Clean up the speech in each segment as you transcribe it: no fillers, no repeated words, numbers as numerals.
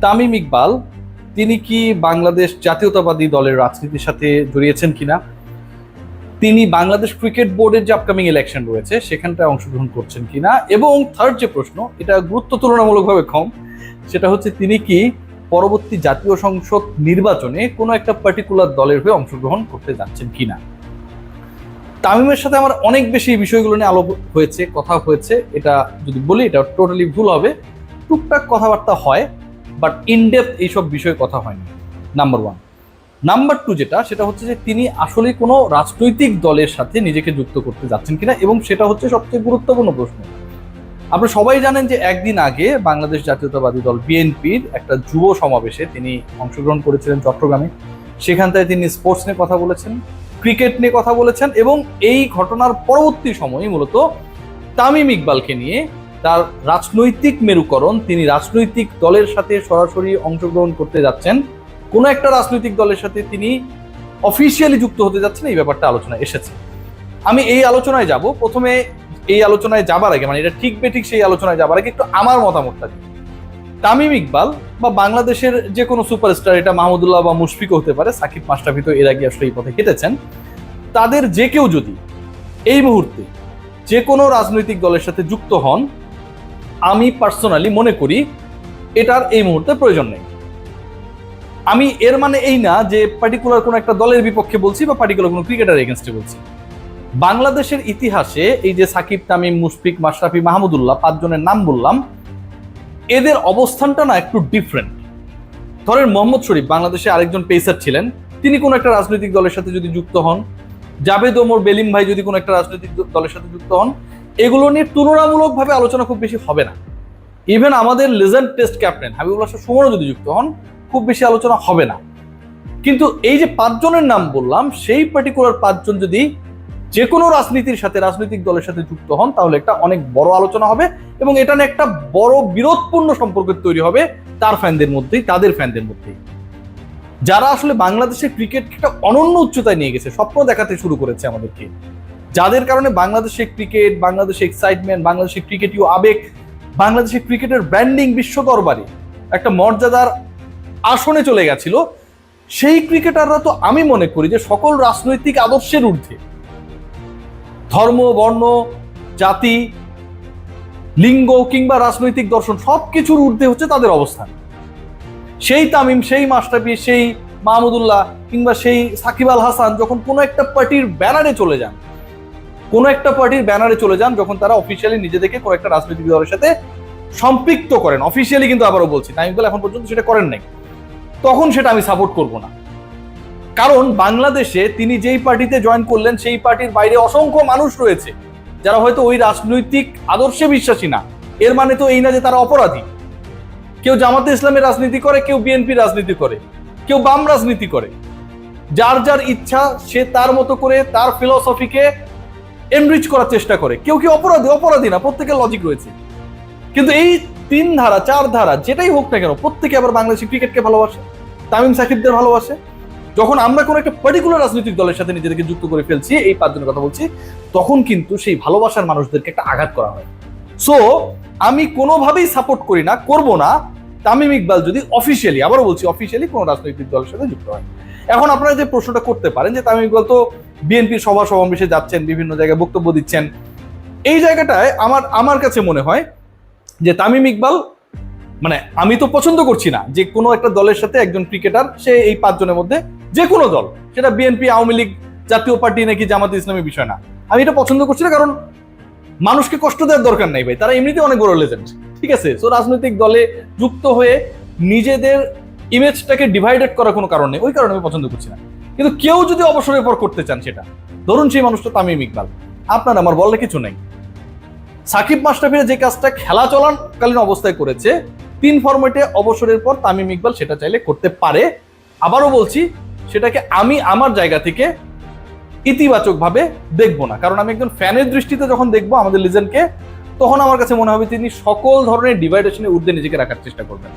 তামিম ইকবাল তিনি কি বাংলাদেশ জাতীয়তাবাদী দলের রাজনীতির সাথে জড়িয়েছেন কিনা, তিনি বাংলাদেশ ক্রিকেট বোর্ডের যে আপকামিং ইলেকশন রয়েছে সেখানটায় অংশগ্রহণ করছেন কিনা, এবং থার্ড যে প্রশ্ন, এটা গুরুত্ব তুলনামূলকভাবে কম, সেটা হচ্ছে তিনি কি পরবর্তী জাতীয় সংসদ নির্বাচনে কোনো একটা পার্টিকুলার দলের হয়ে অংশগ্রহণ করতে যাচ্ছেন কিনা। তামিমের সাথে আমার অনেক বেশি এই বিষয়গুলো নিয়ে আলাপ হয়েছে, কথা হয়েছে। এটা যদি বলি এটা টোটালি ভুল হবে, টুকটাক কথাবার্তা হয়, বাট ইনডেপথ এইসব বিষয়ে কথা হয়নি। Number one. নাম্বার টু যেটা, সেটা হচ্ছে যে তিনি আসলে কোনো রাজনৈতিক দলের সাথে নিজেকে যুক্ত করতে যাচ্ছেন কিনা, এবং সেটা হচ্ছে সবচেয়ে গুরুত্বপূর্ণ প্রশ্ন। আপনারা সবাই জানেন যে একদিন আগে বাংলাদেশ জাতীয়তাবাদী দল বিএনপির একটা যুব সমাবেশে তিনি অংশগ্রহণ করেছিলেন চট্টগ্রামে। সেখান থেকে তিনি স্পোর্টস নিয়ে কথা বলেছেন, ক্রিকেট নিয়ে কথা বলেছেন, এবং এই ঘটনার পরবর্তী সময়ে মূলত তামিম ইকবালকে নিয়ে তার রাজনৈতিক মেরুকরণ, তিনি রাজনৈতিক দলের সাথে সরাসরি অংশগ্রহণ করতে যাচ্ছেন, কোনো একটা রাজনৈতিক দলের সাথে তিনি অফিসিয়ালি যুক্ত হতে যাচ্ছেন, এই ব্যাপারটা আলোচনায় এসেছে। আমি এই আলোচনায় যাব। প্রথমে এই আলোচনায় যাবার আগে, মানে এটা ঠিক বেঠিক সেই আলোচনায় যাবার আগে একটু আমার মতামতটা দিই। তামিম ইকবাল বা বাংলাদেশের যে কোনো সুপারস্টার, এটা মাহমুদুল্লাহ বা মুশফিকও হতে পারে, সাকিব মাশরাফি তো এর আগে আসলে এই পথে হেঁটেছেন, তাদের যে কেউ যদি এই মুহূর্তে যে কোনো রাজনৈতিক দলের সাথে যুক্ত হন, আমি পার্সোনালি মনে করি এটার এই মুহূর্তে প্রয়োজন নেই। আমি এর মানে এই না যে পার্টিকুলার কোনো একটা দলের বিপক্ষে বলছি বা পার্টিকুলার কোনো ক্রিকেটার এগেনস্টে বলছি। বাংলাদেশের ইতিহাসে এই যে সাকিব, তামিম, মুশফিক, মাশরাফি, মাহমুদুল্লাহ পাঁচজনের নাম বললাম, এদের অবস্থানটা না একটু ডিফারেন্ট। ধরেন মোহাম্মদ শরীফ বাংলাদেশে আরেকজন পেসার ছিলেন, তিনি কোনো একটা রাজনৈতিক দলের সাথে যদি যুক্ত হন, জাভেদ ওমর, বেলিম ভাই যদি কোনো একটা রাজনৈতিক দলের সাথে যুক্ত হন, এগুলো নিয়ে তুলনামূলকভাবে আলোচনা খুব বেশি হবে না। ইভেন আমাদের লেজেন্ড টেস্ট ক্যাপ্টেন হাবিবুল্লাহ সুমনও যদি যুক্ত হন, খুব বেশি আলোচনা হবে না। কিন্তু এই যে পাঁচজনের নাম বললাম, সেই পার্টিকুলার পাঁচজন যদি যে কোনো রাজনীতির সাথে, রাজনৈতিক দলের সাথে যুক্ত হন, তাহলে একটা অনেক বড় আলোচনা হবে, এবং এটা নিয়ে একটা বড় বিরোধপূর্ণ সম্পর্ক তৈরি হবে তার ফ্যানদের মধ্যেই, তাদের ফ্যানদের মধ্যেই, যারা আসলে বাংলাদেশের ক্রিকেটকে একটা অনন্য উচ্চতায় নিয়ে গেছে, স্বপ্ন দেখাতে শুরু করেছে আমাদেরকে, যাদের কারণে বাংলাদেশের ক্রিকেট, বাংলাদেশের এক্সাইটমেন্ট, বাংলাদেশের ক্রিকেটীয় আবেগ, বাংলাদেশের ক্রিকেটের ব্র্যান্ডিং বিশ্ব দরবারে একটা মর্যাদার আসনে চলে গেছিল। সেই ক্রিকেটাররা তো আমি মনে করি যে সকল রাজনৈতিক আদর্শের ঊর্ধ্বে, ধর্ম, বর্ণ, জাতি, লিঙ্গ কিংবা রাজনৈতিক দর্শন সবকিছুর ঊর্ধ্বে হচ্ছে তাদের অবস্থান। সেই তামিম, সেই মাশরাফি, সেই মাহমুদুল্লাহ কিংবা সেই সাকিব আল হাসান যখন কোনো একটা পার্টির ব্যানারে চলে যান, যখন তারা অফিসিয়ালি নিজেদেরকে কোনো একটা রাজনৈতিক দলের সাথে সম্পৃক্ত করেন, অফিসিয়ালি কিন্তু আবারও বলছি, তামিম ইকবাল এখন পর্যন্ত সেটা করেন নাই, তখন সেটা আমি সাপোর্ট করব না। কারণ বাংলাদেশে তিনি যেই পার্টিতে জয়েন করলেন, সেই পার্টির বাইরে অসংখ্য মানুষ রয়েছে যারা হয়তো ওই রাজনৈতিক আদর্শে বিশ্বাসী না। এর মানে তো এই না যে তারা অপরাধী। কেউ জামাতে ইসলামের রাজনীতি করে, কেউ বিএনপি রাজনীতি করে, কেউ বাম রাজনীতি করে। যার যার ইচ্ছা, সে তার মতো করে তার ফিলসফিকে এনরিচ করার চেষ্টা করে। কেউ কি অপরাধী না, প্রত্যেকের লজিক রয়েছে। কিন্তু এই তিন ধারা, চার ধারা যেটাই হোক না কেন, প্রত্যেকে আবার বাংলাদেশি ক্রিকেটকে ভালোবাসে, তামিম সাকিবদের ভালোবাসে। যখন আমরা কোনো একটা পার্টিকুলার রাজনৈতিক দলের সাথে নিজেদেরকে যুক্ত করে ফেলছি, এই পাঁচজনের কথা বলছি, তখন কিন্তু সেই ভালোবাসার মানুষদেরকে একটা আঘাত করা হয়। সো আমি কোনোভাবেই সাপোর্ট করি না, করব না তামিম ইকবাল যদি অফিসিয়ালি, আবারও বলছি, অফিসিয়ালি কোনো রাজনৈতিক দলের সাথে যুক্ত হয়। এখন আপনারা যে প্রশ্নটা করতে পারেন যে তামিম ইকবাল তো বিএনপির সভা সমাবেশে যাচ্ছেন, বিভিন্ন জায়গায় বক্তব্য দিচ্ছেন, এই জায়গাটায় আমার কাছে মনে হয় যে তামিম ইকবাল, মানে আমি তো পছন্দ করছি না যে কোনো একটা দলের সাথে একজন ক্রিকেটার, সে এই পাঁচজনের মধ্যে যে কোনো দল, সেটা বিএনপি, আওয়ামী লীগ, জাতীয় পার্টি নাকি জামাতে ইসলামী বিষয় না, আমি এটা পছন্দ করছি না। কারণ মানুষকে কষ্ট দেওয়ার দরকার নাই ভাই, তারা এমনিতে অনেক বড় লেজেন্ড, ঠিক আছে? সো রাজনৈতিক দলে যুক্ত হয়ে নিজেদের ইমেজটাকে ডিভাইডেড করার কোনো কারণ নেই, ওই কারণে আমি পছন্দ করছি না। কিন্তু কেউ যদি অবসরের পর করতে চান, সেটা ধরুন সেই মানুষটা তামিম ইকবাল, আপনার আমার বললে কিছু নেই। সাকিব মাশরাফিরা যে কাজটা খেলা চলাকালীন অবস্থায় করেছে, 3 ফরম্যাটে অবসরের পর তামিম ইকবাল সেটা চাইলে করতে পারে। আবারও বলছি, সেটাকে আমি আমার জায়গা থেকে ইতিবাচক ভাবে দেখবো না, কারণ আমি একজন ফ্যানের দৃষ্টিতে যখন দেখবো আমাদের লিজেন্ডকে, তখন আমার কাছে মনে হবে তিনি সকল ধরনের ডিভাইডেশনের ঊর্ধ্বে নিজেকে রাখার চেষ্টা করবেন।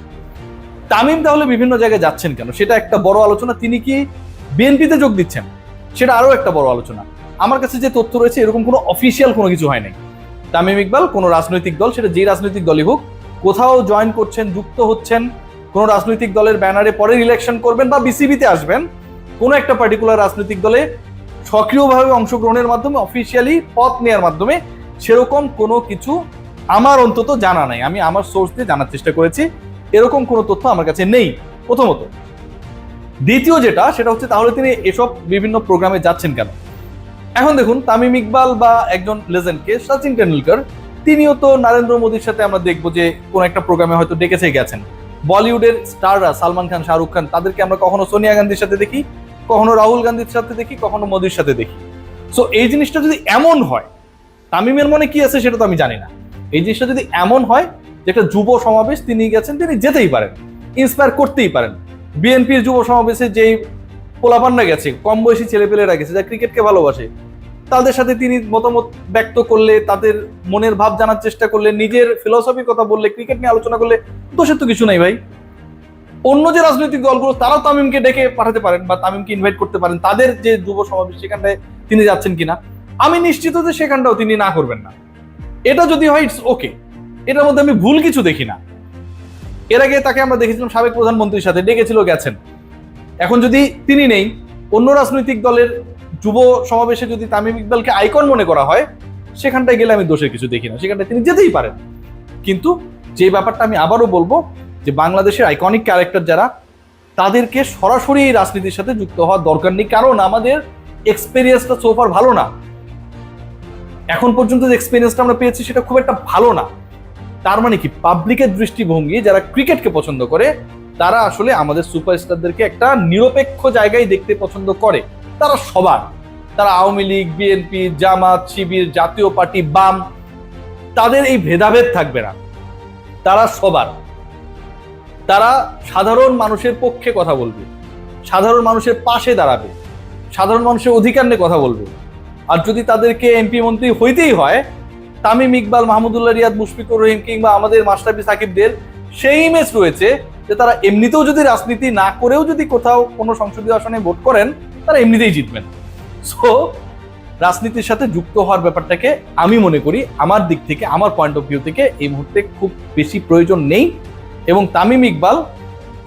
তামিম তাহলে বিভিন্ন জায়গায় যাচ্ছেন কেন, সেটা একটা বড় আলোচনা। তিনি কি বিএনপিতে যোগ দিচ্ছেন, সেটা আরো একটা বড় আলোচনা। আমার কাছে যে তথ্য রয়েছে, এরকম কোনো অফিসিয়াল কোনো কিছু হয় নাই। তামিম ইকবাল কোনো রাজনৈতিক দল, সেটা যেই রাজনৈতিক দলই হোক, কোথাও জয়েন করছেন, যুক্ত হচ্ছেন, কোনো রাজনৈতিক দলের ব্যানারে পরে ইলেকশন করবেন বা বিসিবিতে আসবেন, কোনো একটা পার্টিকুলার রাজনৈতিক দলে সক্রিয়ভাবে অংশগ্রহণের মাধ্যমে, অফিসিয়ালি পথ নেওয়ার মাধ্যমে, সেরকম কোনো কিছু আমার অন্তত জানা নাই। আমি আমার সোর্স দিয়ে জানার চেষ্টা করেছি, এরকম কোনো তথ্য আমার কাছে নেই প্রথমত। দ্বিতীয় যেটা, সেটা হচ্ছে তাহলে তিনি এসব বিভিন্ন প্রোগ্রামে যাচ্ছেন কেন? এখন দেখুন, তামিম ইকবাল বা একজন লেজেন্ডকে সচিন টেন্ডুলকার, তিনিও তো নরেন্দ্র মোদীর সাথে আমরা দেখবো যে কোনো একটা প্রোগ্রামে হয়তো ডেকেছে গেছেন। বলিউডের স্টাররা সালমান খান, শাহরুখ খান, তাদেরকে আমরা কখনো সোনিয়া গান্ধীর সাথে দেখি, কখনো রাহুল গান্ধীর সাথে দেখি, কখনো মোদীর সাথে দেখি। সো এই জিনিসটা যদি এমন হয়, তামিমের মনে কি আছে সেটা তো আমি জানি না। এই জিনিসটা যদি এমন হয় যে একটা যুব সমাবেশ তিনি গেছেন, তিনি যেতেই পারেন, ইন্সপায়ার করতেই পারেন। বিএনপির যুব সমাবেশে যেই পোলাপান্না গেছে, কম বয়সী ছেলেপেলেরা গেছে যারা ক্রিকেটকে ভালোবাসে, তাদের সাথে তিনি মতামত ব্যক্ত করলে, তাদের মনের ভাব জানার চেষ্টা করলে, নিজের ফিলসফির কথা বললে, ক্রিকেট নিয়ে আলোচনা করলে দোষের তো কিছু নাই ভাই। অন্য যে রাজনৈতিক দলগুলো তারাও তামিমকে ডেকে পাঠাতে পারেন বা তামিমকে ইনভাইট করতে পারেন তাদের যে যুব সমাবেশ, সেখানটায় তিনি যাচ্ছেন কিনা। আমি নিশ্চিত যে সেখানটাও তিনি না করবেন না। এটা যদি হয় ইটস ওকে, এটার মধ্যে আমি ভুল কিছু দেখি না। এর আগে তাকে আমরা দেখেছিলাম সাবেক প্রধানমন্ত্রীর সাথে ডেকেছিল, গেছেন। এখন যদি তিনি নেই, অন্য রাজনৈতিক দলের যুব সমাবেশে যদি তামিম ইকবালকে আইকন মনে করা হয়, সেখানটায় গেলে আমি দোষের কিছু দেখি না, সেখানটায় তিনি যেতেই পারেন। কিন্তু যে ব্যাপারটা আমি আবারও বলবো, যে বাংলাদেশের আইকনিক ক্যারেক্টার যারা, তাদেরকে সরাসরি এই রাজনীতির সাথে যুক্ত হওয়ার দরকার নেই, কারণ আমাদের এক্সপেরিয়েন্সটা সোফার ভালো না। এখন পর্যন্ত যে এক্সপেরিয়েন্সটা আমরা পেয়েছি সেটা খুব একটা ভালো না। তার মানে কি, পাবলিকের দৃষ্টিভঙ্গি যারা ক্রিকেটকে পছন্দ করে, তারা আসলে আমাদের সুপারস্টারদেরকে একটা নিরপেক্ষ জায়গায় দেখতে পছন্দ করে। তারা সবার, তারা আওয়ামী লীগ, বিএনপি, জামাত, শিবির, জাতীয় পার্টি, বাম, তাদের এই ভেদাভেদ থাকবে না। তারা সবার, তারা সাধারণ মানুষের পক্ষে কথা বলবে, সাধারণ মানুষের পাশে দাঁড়াবে, সাধারণ মানুষের অধিকার নিয়ে কথা বলবে। আর যদি তাদেরকে এমপি মন্ত্রী হইতেই হয়, তামিম ইকবাল, মাহমুদুল্লাহ রিয়াদ, মুশফিকুর রহিম কিংবা আমাদের মাশরাফি সাকিবদের সেই ইমেজ রয়েছে যে তারা এমনিতেও যদি রাজনীতি না করেও যদি কোথাও কোনো সংসদীয় আসনে ভোট করেন, তারা এমনিতেই জিতবেন। সো রাজনীতির সাথে যুক্ত হওয়ার ব্যাপারটাকে আমি মনে করি, আমার দিক থেকে, আমার পয়েন্ট অফ ভিউ থেকে এই মুহূর্তে খুব বেশি প্রয়োজন নেই। এবং তামিম ইকবাল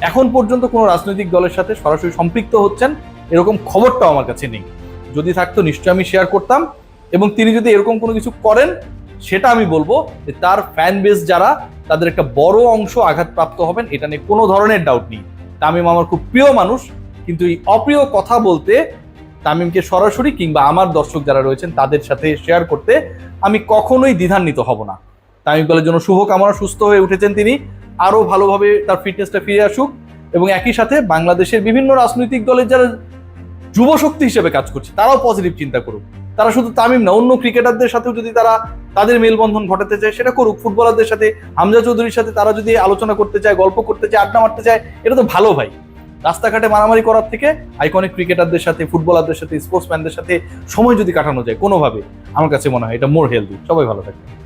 এখন পর্যন্ত কোনো রাজনৈতিক দলের সাথে সরাসরি সম্পৃক্ত হচ্ছেন এরকম খবরটাও আমার কাছে নেই। যদি থাকতো নিশ্চয়ই আমি শেয়ার করতাম। এবং তিনি যদি এরকম কোনো কিছু করেন, সেটা আমি বলবো যে তার ফ্যান বেস যারা, তাদের একটা বড় অংশ আঘাতপ্রাপ্ত হবেন, এটা নিয়ে কোনো ধরনের ডাউট নেই। তামিম আমার খুব প্রিয় মানুষ, কিন্তু এই অপ্রিয় কথা বলতে, তামিমকে সরাসরি কিংবা আমার দর্শক যারা রয়েছেন তাদের সাথে শেয়ার করতে আমি কখনোই দ্বিধান্বিত হব না। তামিম ইকবালের জন্য শুভকামনা, সুস্থ হয়ে উঠেছেন তিনি, আরো ভালোভাবে তার ফিটনেসটা ফিরে আসুক। এবং একই সাথে বাংলাদেশের বিভিন্ন রাজনৈতিক দলের যারা যুব শক্তি হিসেবে কাজ করছে, তারাও পজিটিভ চিন্তা করুক। তারা শুধু তামিম না, অন্য ক্রিকেটারদের সাথেও যদি তারা তাদের মেলবন্ধন ঘটাতে চায়, সেটা করুক। ফুটবলারদের সাথে, হামজা চৌধুরীর সাথে তারা যদি আলোচনা করতে চায়, গল্প করতে চায়, আড্ডা মারতে চায়, এটা তো ভালো ভাই। রাস্তাঘাটে মারামারি করার থেকে আইকনিক ক্রিকেটারদের সাথে, ফুটবলারদের সাথে, স্পোর্টসম্যানদের সাথে সময় যদি কাটানো যায় কোনোভাবে, আমার কাছে মনে হয় এটা মোর হেলদি। সবাই ভালো থাকবে।